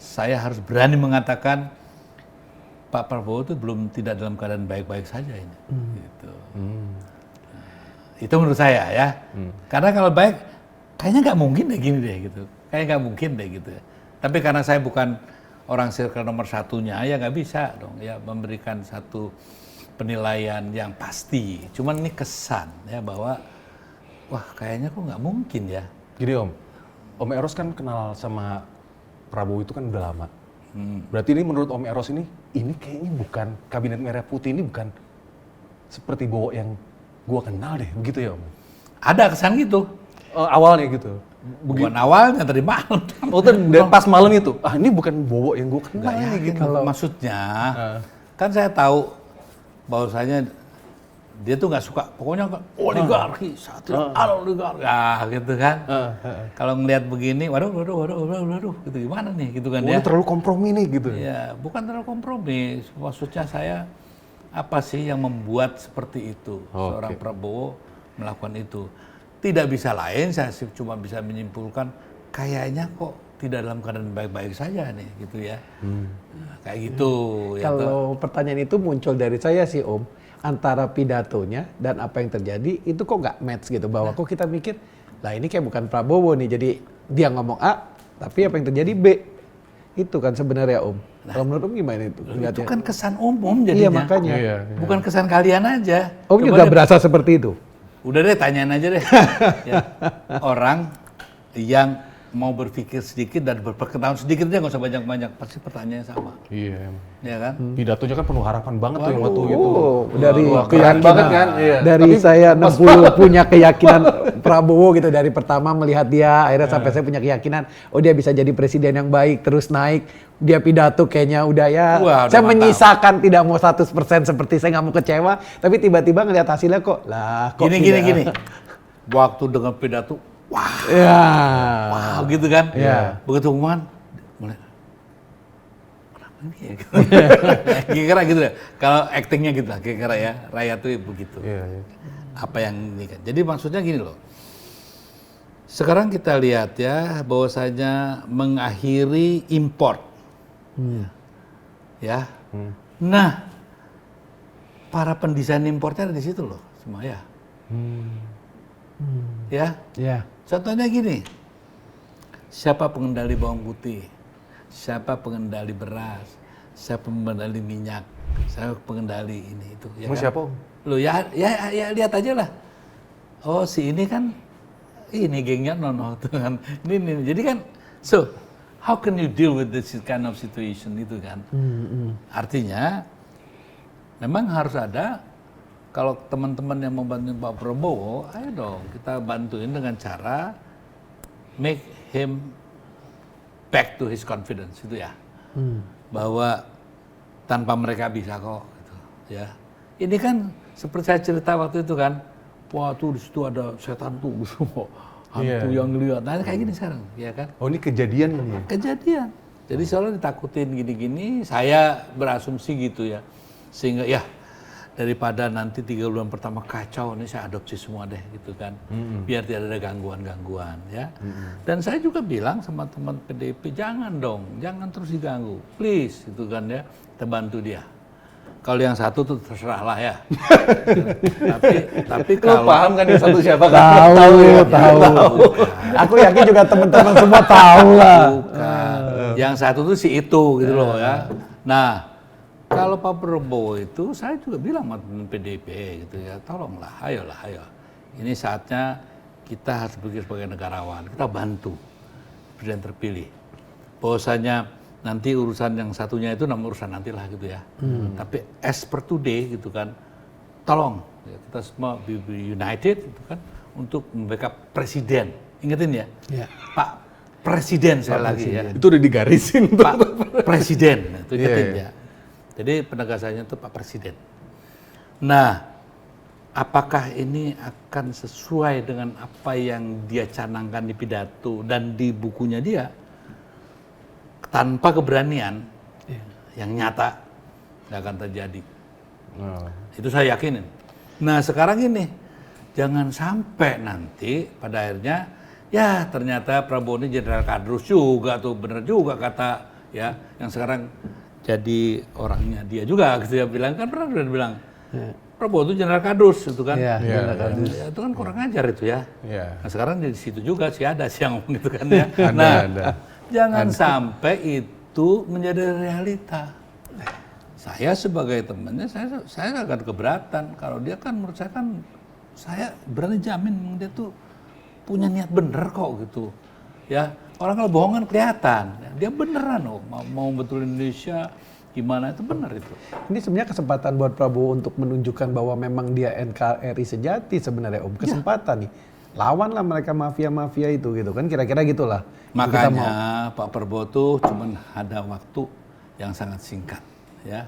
Speaker 1: saya harus berani mengatakan Pak Prabowo itu belum tidak dalam keadaan baik-baik saja ini. Gitu. Itu menurut saya ya. Karena kalau baik, kayaknya nggak mungkin deh gini deh gitu. Kayaknya nggak mungkin deh gitu. Tapi karena saya bukan orang circle nomor satunya, ya nggak bisa dong ya memberikan satu penilaian yang pasti. Cuman ini kesan ya bahwa wah kayaknya kok nggak mungkin ya.
Speaker 3: Gini Om Eros kan kenal sama Prabowo itu kan udah lama. Berarti ini menurut Om Eros ini kayaknya bukan kabinet merah putih, ini bukan seperti Bowo yang gua kenal deh, begitu ya Om?
Speaker 1: Ada kesan gitu.
Speaker 3: Awalnya gitu.
Speaker 1: Bukan awalnya tadi malam.
Speaker 3: Oh dan pas malam itu, ini bukan Bowo yang gua kenal
Speaker 1: Nggak
Speaker 3: nih
Speaker 1: yakin
Speaker 3: gitu.
Speaker 1: kalau maksudnya kan saya tahu bahwasanya dia tuh nggak suka pokoknya oligarki oligarki gitu kan. Kalau ngelihat begini waduh gitu gimana nih gitu kan
Speaker 3: Ini
Speaker 1: ya.
Speaker 3: terlalu kompromi nih gitu.
Speaker 1: Ya bukan terlalu kompromi, maksudnya saya apa sih yang membuat seperti itu seorang Prabowo melakukan itu. Tidak bisa lain, saya cuma bisa menyimpulkan kayaknya kok tidak dalam keadaan baik-baik saja nih, gitu ya. Nah, kayak gitu. Ya,
Speaker 2: Kalau pertanyaan itu muncul dari saya sih Om, antara pidatonya dan apa yang terjadi itu kok nggak match gitu, bahwa kok kita mikir, lah ini kayak bukan Prabowo nih, jadi dia ngomong A, tapi apa yang terjadi B. Itu kan sebenarnya Om. Kalau menurut Om gimana itu?
Speaker 1: itu kan kesan umum jadinya.
Speaker 2: Iya makanya.
Speaker 3: Iya.
Speaker 1: Bukan kesan kalian aja.
Speaker 2: Om
Speaker 1: Coba
Speaker 2: juga
Speaker 1: deh,
Speaker 2: berasa seperti itu.
Speaker 1: udah deh tanyain aja deh. Ya. Orang yang mau berpikir sedikit dan berpengetahuan sedikit aja nggak usah banyak-banyak, pasti pertanyaannya sama.
Speaker 3: Iya.
Speaker 1: Ya kan?
Speaker 3: Pidatonya kan penuh harapan banget tuh yang waktu itu.
Speaker 2: Oh, dari
Speaker 3: Wah, keren
Speaker 2: keyakinan
Speaker 3: banget kan? Iya.
Speaker 2: dari
Speaker 3: Tapi
Speaker 2: saya 60 punya keyakinan Prabowo gitu, dari pertama melihat dia akhirnya sampai saya punya keyakinan oh dia bisa jadi presiden yang baik, terus naik dia pidato kayaknya udah ya.
Speaker 1: Wah, udah
Speaker 2: saya
Speaker 1: mantap.
Speaker 2: menyisakan tidak mau 100% seperti saya nggak mau kecewa, tapi tiba-tiba ngelihat hasilnya kok lah kok
Speaker 1: Gini. Waktu dengan pidato, wah,
Speaker 2: Ya.
Speaker 1: wow, gitu kan?
Speaker 2: Iya.
Speaker 1: Begitu pengumuman, mulai, kenapa ini ya? Kira-kira gitu ya. Kalau aktingnya gitu lah, kira-kira ya. Rakyat tuh begitu.
Speaker 3: Iya.
Speaker 1: Apa yang ini kan. Jadi maksudnya gini loh. Sekarang kita lihat ya, bahwasanya mengakhiri import. Ya. Nah, para pendesain importnya ada di situ loh, semua ya. Ya.
Speaker 2: Ya.
Speaker 1: Contohnya gini, siapa pengendali bawang putih, siapa pengendali beras, siapa pengendali minyak, siapa pengendali ini itu. Ya
Speaker 3: Emang
Speaker 1: kan?
Speaker 3: siapa, Om?
Speaker 1: Loh ya lihat aja lah. Oh si ini kan, ini gengnya Nono tuh kan. Ini. Jadi kan, so how can you deal with this kind of situation itu kan? Artinya, memang harus ada. Kalau teman-teman yang mau bantuin Pak Prabowo, ayo dong kita bantuin dengan cara make him back to his confidence itu ya, bahwa tanpa mereka bisa kok, gitu, ya. Ini kan seperti saya cerita waktu itu kan, wah tuh di situ ada setan tuh semua hantu yang ngeliat, nah kayak gini sekarang, ya kan?
Speaker 3: Oh ini kejadian ini.
Speaker 1: Kejadian. Jadi soalnya ditakutin gini-gini, saya berasumsi gitu ya, sehingga ya daripada nanti 3 bulan pertama kacau, ini saya adopsi semua deh gitu kan, biar tidak ada gangguan-gangguan ya. Dan saya juga bilang sama teman PDIP, jangan dong, jangan terus diganggu, please gitu kan ya, kita bantu dia. Kalau yang satu tuh terserah lah ya. tapi
Speaker 3: Lo
Speaker 1: kalau
Speaker 3: paham kan yang satu siapa kan?
Speaker 2: Tahu. Aku yakin juga teman-teman semua tahu lah.
Speaker 1: bukan. Yang satu tuh si itu gitu loh ya. Nah, kalau Pak Prabowo itu, saya juga bilang sama teman PDIP gitu ya, tolonglah, ayolah. Ini saatnya kita harus berpikir sebagai negarawan, kita bantu presiden terpilih. Bahwasanya nanti urusan yang satunya itu nama urusan nantilah gitu ya. Tapi as per today gitu kan, tolong ya, kita semua be united gitu kan untuk membackup presiden. Ingetin ya,
Speaker 2: Ya.
Speaker 1: Pak Presiden saya lagi ya.
Speaker 3: Itu udah digarisin tuh.
Speaker 1: Pak Presiden, itu ingetin
Speaker 3: Iya.
Speaker 1: ya. Jadi penegasannya itu Pak Presiden. Nah, apakah ini akan sesuai dengan apa yang dia canangkan di pidato dan di bukunya dia? Tanpa keberanian yang nyata nggak akan terjadi. Itu saya yakinin. Nah sekarang ini, jangan sampai nanti pada akhirnya, ya ternyata Prabowo ini jenderal kadrus juga tuh, bener juga kata ya, yang sekarang jadi orangnya dia juga gitu ya, bilang kan pernah udah bilang Prabowo itu jenderal kadrus itu kan.
Speaker 2: Iya, jenderal kadrus.
Speaker 1: Ya, itu kan kurang ajar itu ya.
Speaker 3: Iya.
Speaker 1: Nah sekarang di situ juga sih ada sih yang ngomong gitu kan ya.
Speaker 3: Ada.
Speaker 1: Jangan sampai itu menjadi realita. Saya sebagai temannya, saya akan keberatan. Kalau dia kan menurut saya berani jamin dia tuh punya niat bener kok gitu. Ya, orang kalau bohong kan kelihatan. Dia beneran mau betul Indonesia gimana, itu bener itu.
Speaker 2: Ini sebenarnya kesempatan buat Prabowo untuk menunjukkan bahwa memang dia NKRI sejati sebenarnya Om. Kesempatan nih. Lawanlah mereka mafia-mafia itu gitu kan, kira-kira gitulah.
Speaker 1: Makanya Pak Prabowo tuh cuman ada waktu yang sangat singkat ya.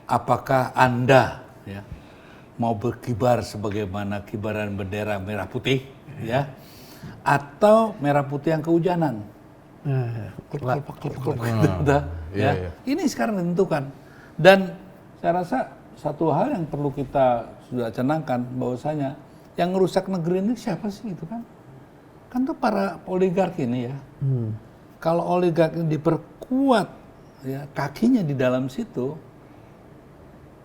Speaker 1: Apakah Anda ya mau berkibar sebagaimana kibaran bendera merah putih ya, atau merah putih yang kehujanan? Ya. Ini sekarang ditentukan. Dan saya rasa satu hal yang perlu kita sudah canangkan, bahwasanya yang ngerusak negeri ini siapa sih gitu kan? Kan tuh para oligarki ini ya. kalau oligark ini diperkuat ya kakinya di dalam situ,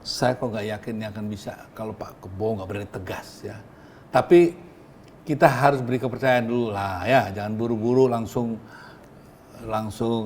Speaker 1: saya kok nggak yakin ini akan bisa kalau Pak Prabowo nggak berani tegas ya. Tapi kita harus beri kepercayaan dulu lah ya, jangan buru-buru langsung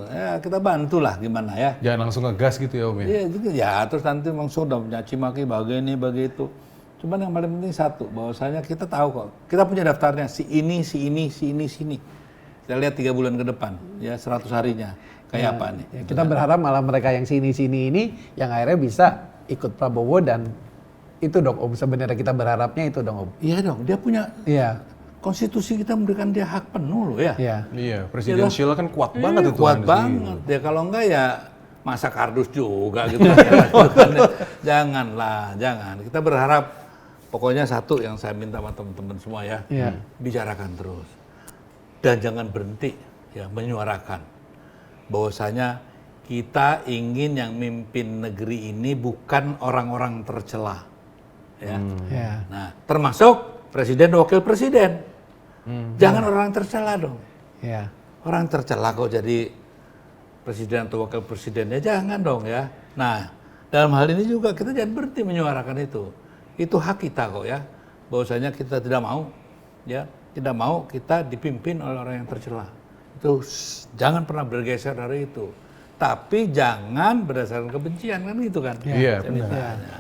Speaker 1: ya kita bantulah gimana ya.
Speaker 3: Jangan langsung ngegas gitu ya Om ya.
Speaker 1: Iya gitu ya, terus nanti langsung udah mencaci maki begini begitu. Cuman yang paling penting satu, bahwasanya kita tahu kok, kita punya daftarnya si ini. Kita lihat 3 bulan ke depan, ya 100 harinya kayak apa nih.
Speaker 2: Ya, kita berharap malah mereka yang sini ini yang akhirnya bisa ikut Prabowo dan itu dong Om, sebenarnya kita berharapnya itu dong Om.
Speaker 1: Iya dong, dia punya
Speaker 2: Iya.
Speaker 1: konstitusi kita memberikan dia hak penuh loh ya.
Speaker 2: Iya.
Speaker 3: Iya, presidensial kan kuat banget itu.
Speaker 1: Kuat
Speaker 3: kan di sini.
Speaker 1: banget. Ya kalau enggak ya masa kardus juga gitu. Janganlah, jangan. Kita berharap pokoknya satu yang saya minta sama teman-teman semua ya, bicarakan terus. Dan jangan berhenti ya menyuarakan bahwasanya kita ingin yang mimpin negeri ini bukan orang-orang tercela. Ya.
Speaker 2: Iya.
Speaker 1: Nah, termasuk presiden dan wakil presiden. Jangan orang tercela dong.
Speaker 2: Iya.
Speaker 1: Orang tercela kok jadi presiden atau wakil presidennya, jangan dong ya. Nah, dalam hal ini juga kita jangan berhenti menyuarakan itu. Itu hak kita kok ya. Bahwasanya kita tidak mau ya, tidak mau kita dipimpin oleh orang yang tercela. Itu jangan pernah bergeser dari itu. Tapi jangan berdasarkan kebencian kan gitu kan.
Speaker 3: Iya,
Speaker 1: Saya
Speaker 3: benar.
Speaker 1: mintanya.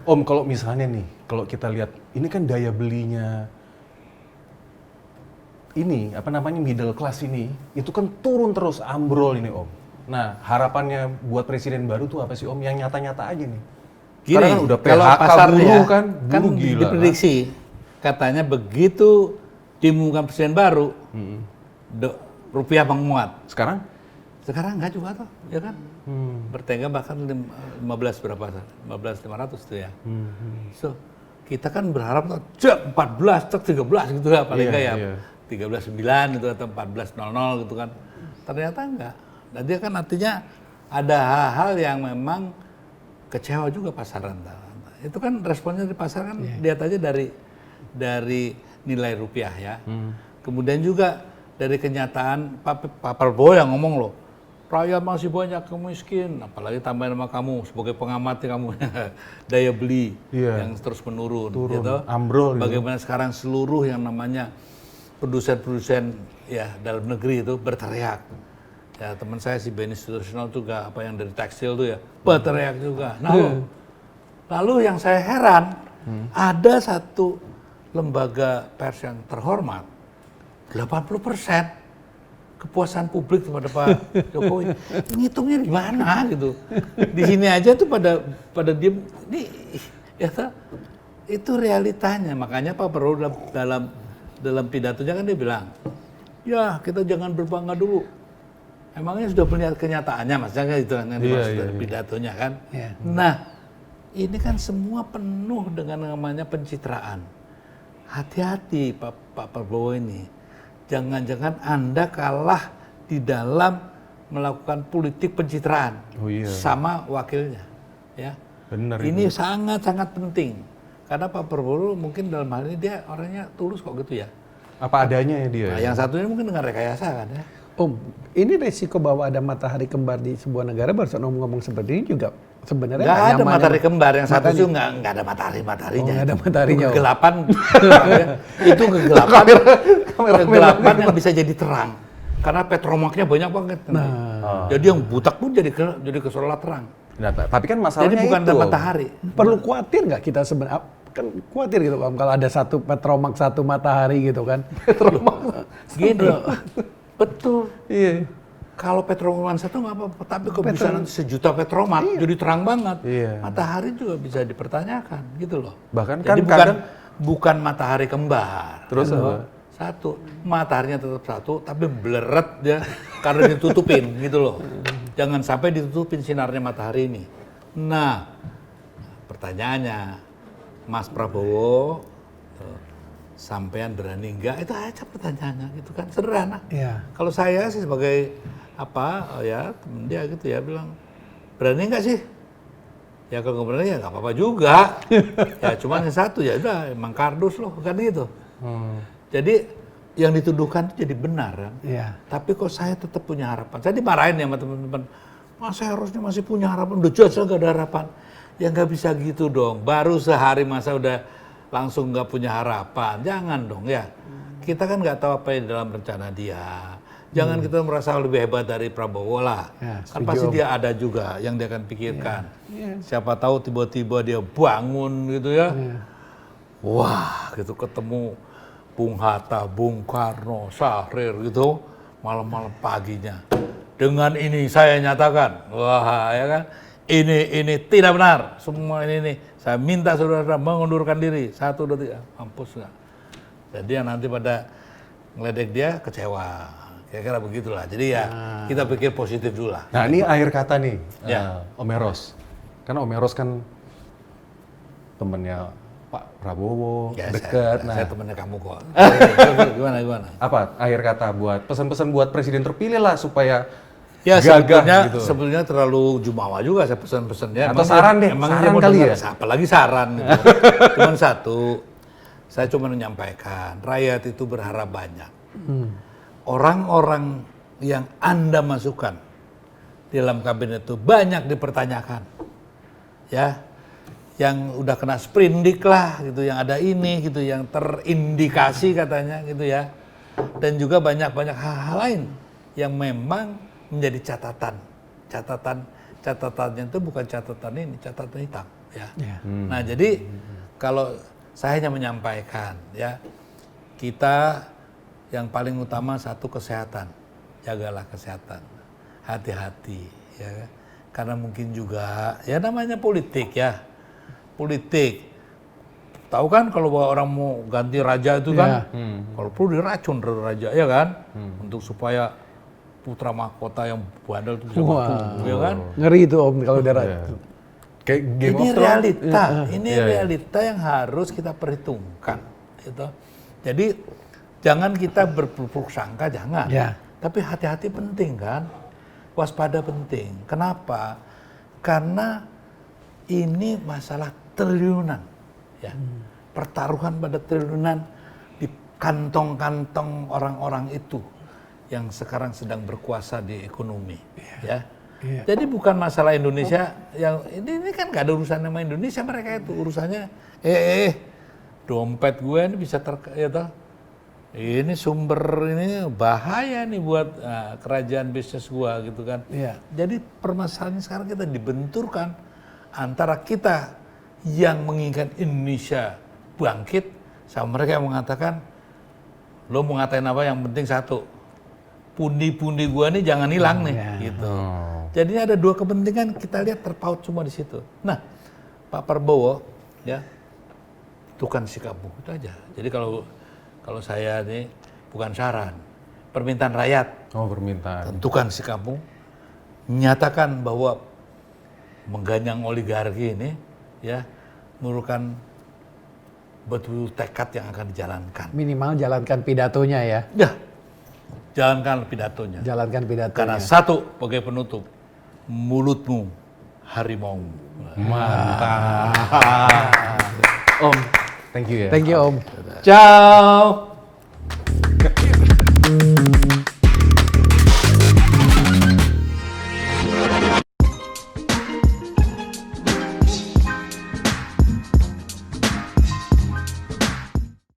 Speaker 3: Om, kalau misalnya nih, kalau kita lihat ini kan daya belinya ini apa namanya middle class ini itu kan turun terus ambrol ini Om. Nah, harapannya buat presiden baru tuh apa sih Om? Yang nyata-nyata aja nih.
Speaker 1: Gini,
Speaker 3: Sekarang kan udah
Speaker 1: kalau
Speaker 3: PHK
Speaker 1: pasarnya
Speaker 3: buruh kan gila.
Speaker 1: diprediksi katanya begitu diumumkan presiden baru, rupiah menguat.
Speaker 3: Sekarang?
Speaker 1: Sekarang enggak juga toh, ya kan? Bertengger bahkan 15 berapa? 15.500 tuh ya. So, kita kan berharap tuh cek 14, cek 13 gitu lah paling enggak ya. 13.9 gitu atau 14.00 gitu kan. Ternyata enggak. Dan dia kan artinya ada hal-hal yang memang kecewa juga pasaran. Itu kan responnya di pasar kan lihat aja dari nilai rupiah ya. Kemudian juga dari kenyataan Pak Prabowo yang ngomong loh, rakyat masih banyak yang miskin, apalagi tambahin sama kamu sebagai pengamat kamu daya beli yang terus menurun, gitu.
Speaker 3: Ambrol.
Speaker 1: Bagaimana sekarang seluruh yang namanya produsen-produsen ya dalam negeri itu berteriak. Ya teman saya si Ben Institutional juga apa yang dari tekstil tuh ya berteriak juga. Nah, lalu yang saya heran ada satu lembaga pers yang terhormat 80% kepuasan publik kepada Pak Jokowi. Ngitungnya di mana gitu. Di sini aja tuh pada diem. Ini ya itu realitanya. Makanya Pak Prabowo dalam pidatonya kan dia bilang, "Ya, kita jangan berbangga dulu." Emangnya sudah melihat kenyataannya, maksudnya gitu kan dimaksud dari pidatonya kan. Nah, ini kan semua penuh dengan namanya pencitraan. Hati-hati Pak Prabowo ini. Jangan-jangan Anda kalah di dalam melakukan politik pencitraan sama wakilnya, ya.
Speaker 3: Benar.
Speaker 1: Ini sangat-sangat penting karena Pak Prabowo mungkin dalam hal ini dia orangnya tulus kok gitu ya.
Speaker 3: Apa adanya ya dia.
Speaker 1: Nah, yang satunya mungkin dengan rekayasa kan ya.
Speaker 2: Om, ini resiko bahwa ada matahari kembar di sebuah negara, barusan Om ngomong seperti ini juga sebenarnya
Speaker 1: Nggak ada
Speaker 2: nyaman
Speaker 1: matahari
Speaker 2: ya.
Speaker 1: kembar, yang satu
Speaker 2: Makanya.
Speaker 1: itu nggak ada mataharinya.
Speaker 2: Oh, nggak ada mataharinya,
Speaker 1: Itu
Speaker 2: oh.
Speaker 1: kegelapan, itu kegelapan yang bisa jadi terang. Karena petromaknya banyak banget. Jadi yang butak pun jadi kesolat terang.
Speaker 3: Nah, tapi kan masalahnya
Speaker 1: Jadi bukan
Speaker 3: itu.
Speaker 1: matahari.
Speaker 2: Perlu khawatir nggak kita sebenarnya? Kan khawatir gitu Om, kalau ada satu petromak, satu matahari gitu kan.
Speaker 1: Gini, betul.
Speaker 3: Iya.
Speaker 1: Kalau petromak satu nggak apa-apa, tapi kalau bisa nanti sejuta petromak jadi terang banget.
Speaker 3: Iya.
Speaker 1: Matahari juga bisa dipertanyakan, gitu loh.
Speaker 3: Bahkan
Speaker 1: Jadi
Speaker 3: kan
Speaker 1: bukan matahari kembar.
Speaker 3: Terus
Speaker 1: gitu.
Speaker 3: apa?
Speaker 1: Satu, mataharinya tetap satu, tapi bleret ya karena ditutupin, gitu loh. Jangan sampai ditutupin sinarnya matahari ini. Nah, pertanyaannya, Mas Prabowo, sampean berani enggak? Itu aja pertanyaannya, gitu kan, sederhana.
Speaker 2: Iya.
Speaker 1: Kalau saya sih sebagai ya temen dia gitu ya bilang, berani enggak sih? Ya kalau nggak berani ya nggak apa-apa juga. Ya cuman yang satu ya udah emang kardus loh kan gitu. Jadi yang dituduhkan itu jadi benar kan.
Speaker 2: Iya.
Speaker 1: Tapi kok saya tetap punya harapan. Saya dimarahin ya sama teman-teman. Mas saya harusnya masih punya harapan. Udah jelas gak ada harapan. Ya nggak bisa gitu dong. Baru sehari masa udah langsung nggak punya harapan. Jangan dong ya. Kita kan nggak tahu apa yang dalam rencana dia. Jangan kita merasa lebih hebat dari Prabowo lah.
Speaker 2: Ya,
Speaker 1: Kan
Speaker 2: setuju,
Speaker 1: pasti
Speaker 2: Om.
Speaker 1: dia ada juga yang dia akan pikirkan. Siapa tahu tiba-tiba dia bangun gitu ya. Wah, gitu ketemu Bung Hatta, Bung Karno, Syahrir gitu malam-malam paginya. Dengan ini saya nyatakan, wah ya kan, ini tidak benar. Semua ini saya minta saudara mengundurkan diri. 1, 2, 3, mampus nggak. Jadi yang nanti pada ngeledek dia kecewa. Kira-kira begitulah. Jadi ya kita pikir positif dulu lah.
Speaker 3: Nah, ini akhir kata nih,
Speaker 1: Ya.
Speaker 3: Om Eros. Karena Om Eros kan temennya Pak Prabowo,
Speaker 1: Ya,
Speaker 3: dekat.
Speaker 1: saya
Speaker 3: Nah,
Speaker 1: temannya kamu kok. Gimana?
Speaker 3: apa akhir kata buat pesan-pesan buat presiden terpilih lah supaya
Speaker 1: Ya
Speaker 3: gagah gitu.
Speaker 1: sebetulnya terlalu jumawa juga saya pesan-pesannya.
Speaker 3: Atau saran deh,
Speaker 1: emang
Speaker 3: saran
Speaker 1: dia mau
Speaker 3: kali
Speaker 1: dengar,
Speaker 3: ya?
Speaker 1: apalagi saran. Gitu. Cuman satu, saya cuma menyampaikan, rakyat itu berharap banyak. Orang-orang yang Anda masukkan di dalam kabinet itu banyak dipertanyakan. Ya, yang udah kena sprindik lah gitu, yang ada ini gitu, yang terindikasi katanya gitu ya. Dan juga banyak-banyak hal-hal lain yang memang menjadi catatan. Catatannya itu bukan catatan ini, catatan hitam ya. Nah, jadi kalau saya hanya menyampaikan ya, kita yang paling utama satu kesehatan. Jagalah kesehatan. Hati-hati ya. Karena mungkin juga ya namanya politik ya. Politik. Tahu kan kalau orang mau ganti raja itu kan, kalau perlu diracun raja ya kan, untuk supaya putra mahkota yang bandel itu bisa maju, ya kan?
Speaker 2: Ngeri itu Om kalau daerah.
Speaker 3: kayak Game
Speaker 1: Ini
Speaker 3: of Thrones.
Speaker 1: realita, ini
Speaker 3: Iya, iya.
Speaker 1: realita yang harus kita perhitungkan, gitu. Jadi jangan kita berburuk sangka, jangan.
Speaker 2: Ya.
Speaker 1: Tapi hati-hati penting kan, waspada penting. Kenapa? Karena ini masalah triliunan, ya. Pertaruhan pada triliunan di kantong-kantong orang-orang itu yang sekarang sedang berkuasa di ekonomi, ya. Jadi bukan masalah Indonesia yang ini kan gak ada urusan sama Indonesia, mereka itu urusannya dompet gue ini bisa ini sumber ini bahaya nih buat kerajaan bisnis gue gitu kan.
Speaker 2: Iya.
Speaker 1: Jadi permasalahannya sekarang kita dibenturkan antara kita yang menginginkan Indonesia bangkit sama mereka yang mengatakan lo mau ngatain apa yang penting satu, pundi-pundi gua nih jangan hilang nih gitu. Jadinya ada dua kepentingan kita lihat terpaut semua di situ. Nah, Pak Prabowo ya tentukan sikapmu itu aja. Jadi kalau saya nih bukan saran, permintaan rakyat.
Speaker 3: Oh, permintaan.
Speaker 1: Tentukan sikapmu, nyatakan bahwa mengganyang oligarki ini ya merupakan betul tekad yang akan dijalankan.
Speaker 2: Minimal jalankan pidatonya ya.
Speaker 1: Ya, jalankan pidatonya.
Speaker 2: Jalankan pidatonya.
Speaker 1: Karena satu, sebagai penutup, mulutmu harimau.
Speaker 3: Mantap. Om, thank you ya.
Speaker 2: Thank you Om.
Speaker 1: Ciao.